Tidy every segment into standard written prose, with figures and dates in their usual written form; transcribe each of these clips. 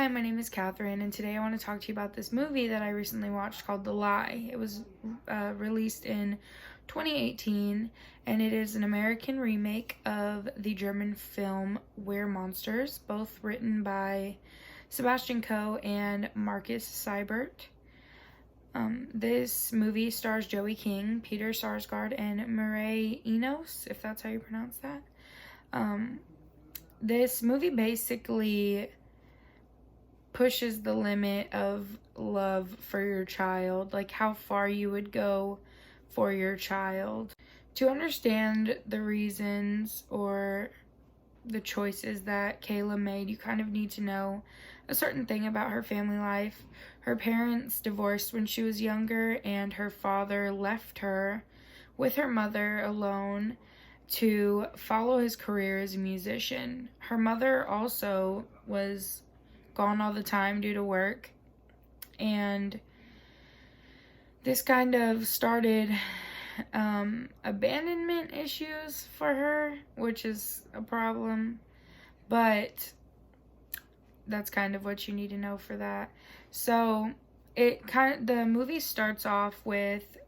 Hi, my name is Catherine, and today I want to talk to you about this movie that I recently watched called The Lie. It was released in 2018, and it is an American remake of the German film We're Monsters, both written by Sebastian Coe and Marcus Seibert. This movie stars Joey King, Peter Sarsgaard, and Mireille Enos, if that's how you pronounce that. This movie basically pushes the limit of love for your child, like how far you would go for your child. To understand the reasons or the choices that Kayla made, you kind of need to know a certain thing about her family life. Her parents divorced when she was younger, and her father left her with her mother alone to follow his career as a musician. Her mother also was gone all the time due to work, and this kind of started abandonment issues for her, which is a problem, but that's kind of what you need to know for that. So the movie starts off with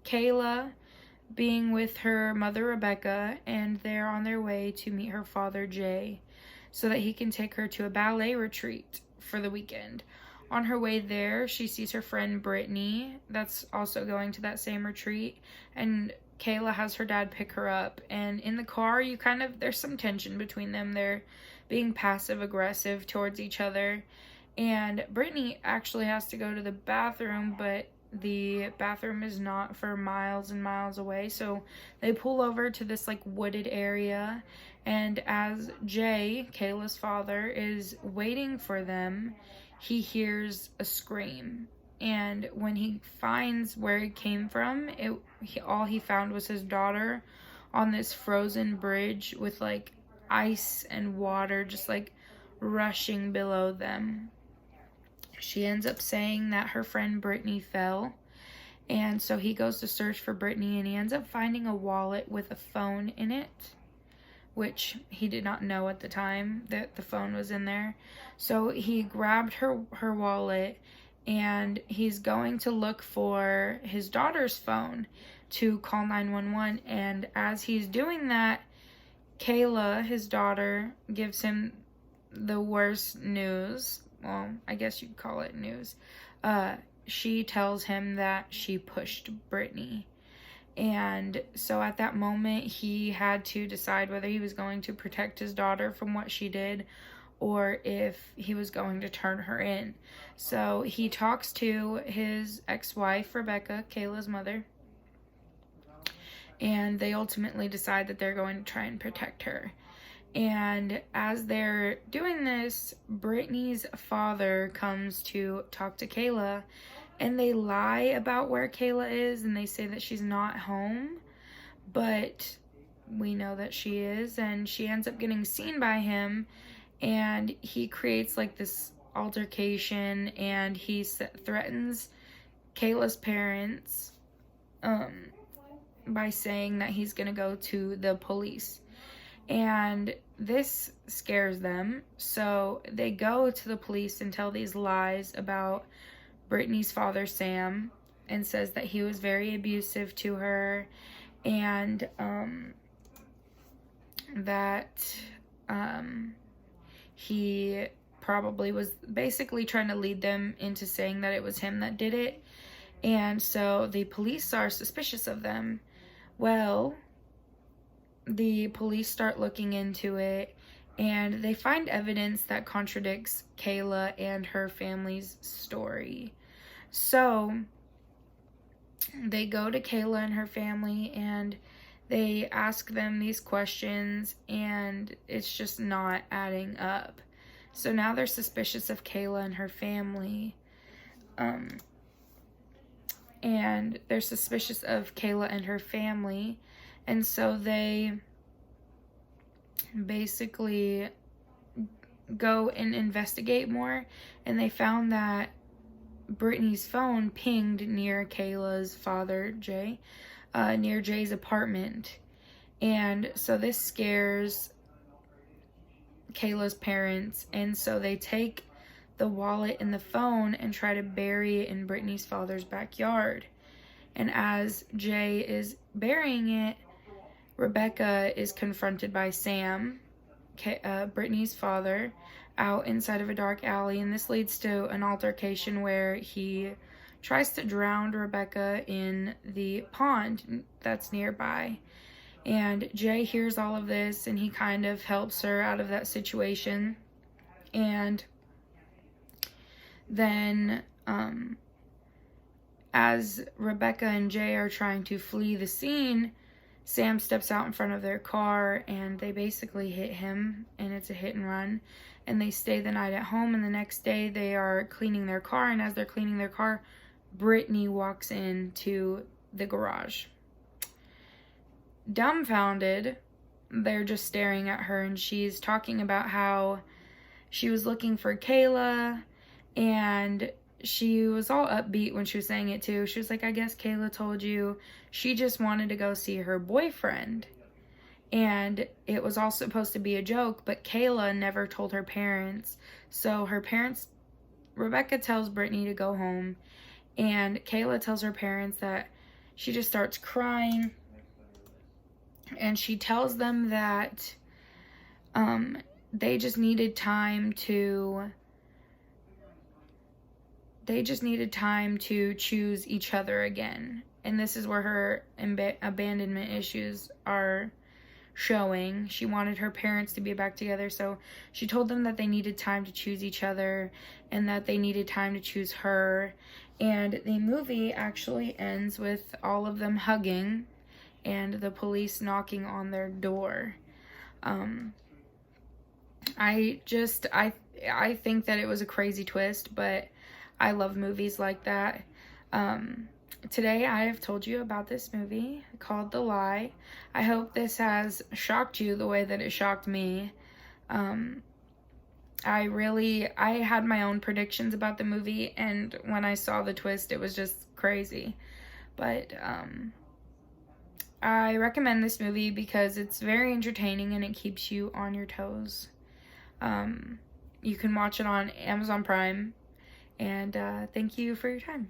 Kayla being with her mother Rebecca, and they're on their way to meet her father Jay so that he can take her to a ballet retreat for the weekend. On her way there, she sees her friend Brittany that's also going to that same retreat, and Kayla has her dad pick her up, and in the car there's some tension between them. They're being passive aggressive towards each other, and Brittany actually has to go to the bathroom, but the bathroom is not for miles and miles away, so they pull over to this wooded area, and as Jay, Kayla's father, is waiting for them, he hears a scream, and when he finds where it came from, all he found was his daughter on this frozen bridge with ice and water just rushing below them. She ends up saying that her friend Brittany fell, and so he goes to search for Brittany, and he ends up finding a wallet with a phone in it, which he did not know at the time that the phone was in there. So he grabbed her wallet, and he's going to look for his daughter's phone to call 911, and as he's doing that, Kayla, his daughter, gives him the worst news. Well, I guess you'd call it news. She tells him that she pushed Brittany. And so at that moment, he had to decide whether he was going to protect his daughter from what she did or if he was going to turn her in. So he talks to his ex-wife, Rebecca, Kayla's mother, and they ultimately decide that they're going to try and protect her. And as they're doing this, Brittany's father comes to talk to Kayla, and they lie about where Kayla is, and they say that she's not home, but we know that she is, and she ends up getting seen by him, and he creates this altercation, and he threatens Kayla's parents by saying that he's gonna go to the police. And this scares them, so they go to the police and tell these lies about Brittany's father, Sam, and says that he was very abusive to her, and that he probably was basically trying to lead them into saying that it was him that did it, and so the police are suspicious of them. Well, the police start looking into it, and they find evidence that contradicts Kayla and her family's story. So they go to Kayla and her family, and they ask them these questions, and it's just not adding up. So now they're suspicious of Kayla and her family. And they're suspicious of Kayla and her family. And so they basically go and investigate more, and they found that Brittany's phone pinged near Kayla's father, Jay, near Jay's apartment. And so this scares Kayla's parents, and so they take the wallet and the phone and try to bury it in Brittany's father's backyard. And as Jay is burying it, Rebecca is confronted by Sam, Brittany's father, out inside of a dark alley, and this leads to an altercation where he tries to drown Rebecca in the pond that's nearby. And Jay hears all of this, and he kind of helps her out of that situation. And then, as Rebecca and Jay are trying to flee the scene, Sam steps out in front of their car, and they basically hit him, and it's a hit and run. And they stay the night at home, and the next day they are cleaning their car, and as they're cleaning their car, Brittany walks into the garage. Dumbfounded, they're just staring at her, and she's talking about how she was looking for Kayla, and she was all upbeat when she was saying it too. She was like, I guess Kayla told you. She just wanted to go see her boyfriend. And it was all supposed to be a joke, but Kayla never told her parents. So her parents, Rebecca tells Brittany to go home, and Kayla tells her parents that she just starts crying. And she tells them that they just needed time to choose each other again. And this is where her abandonment issues are showing. She wanted her parents to be back together, so she told them that they needed time to choose each other and that they needed time to choose her. And the movie actually ends with all of them hugging and the police knocking on their door. I think that it was a crazy twist, but I love movies like that. Today I have told you about this movie called The Lie. I hope this has shocked you the way that it shocked me. I had my own predictions about the movie, and when I saw the twist, it was just crazy. But I recommend this movie because it's very entertaining and it keeps you on your toes. You can watch it on Amazon Prime, and thank you for your time.